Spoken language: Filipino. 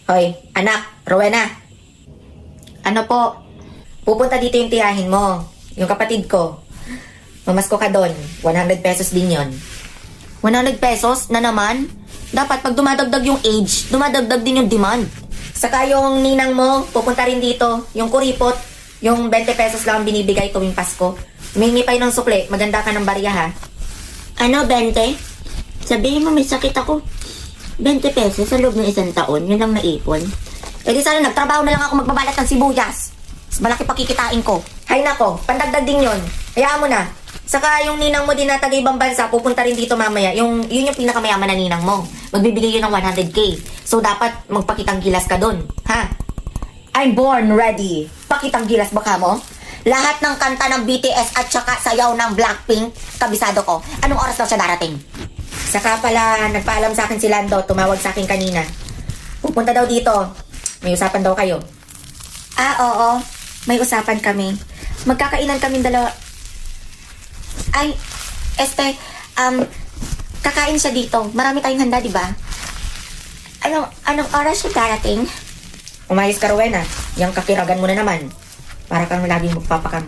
Hoy, anak, Rowena. Ano po? Pupunta dito yung tiyahin mo. Yung kapatid ko. Mamasko ka doon. 100 pesos din yon. 100 pesos na naman? Dapat pag dumadagdag yung age, dumadagdag din yung demand. Saka yung ninang mo, pupunta rin dito. Yung kuripot, yung 20 pesos lang ang binibigay tuwing Pasko. Humingi pa yun ng sukle. Maganda ka ng barya, ha? Ano, 20? Sabihin mo may sakit ako. 20 pesos sa loob ng isang taon, yun lang naipon. Eh di sana nagtrabaho na lang ako magbabalat ng sibuyas. Mas malaki pakikitain ko. Hay nako, pandagdag din yun. Hayaan mo na. Saka yung ninang mo din na taga ibang bansa, pupunta rin dito mamaya. Yun yung pinakamayaman na ninang mo. Magbibigay yun ng 100k. So dapat magpakitang gilas ka dun. Ha? I'm born ready. Pakitang gilas baka mo? Lahat ng kanta ng BTS at saka sayaw ng Blackpink, kabisado ko. Anong oras daw siya darating? Saka pala, nagpaalam sa akin si Lando, tumawag sa akin kanina. Pupunta daw dito. May usapan daw kayo. Oo. May usapan kami. Magkakainan kaming dalawa. Ay, kakain siya dito. Marami tayong handa, di ba? Anong oras siya darating? Umayos ka, Rowena. Yang kakiragan mo na naman. Para kang laging magpapakam.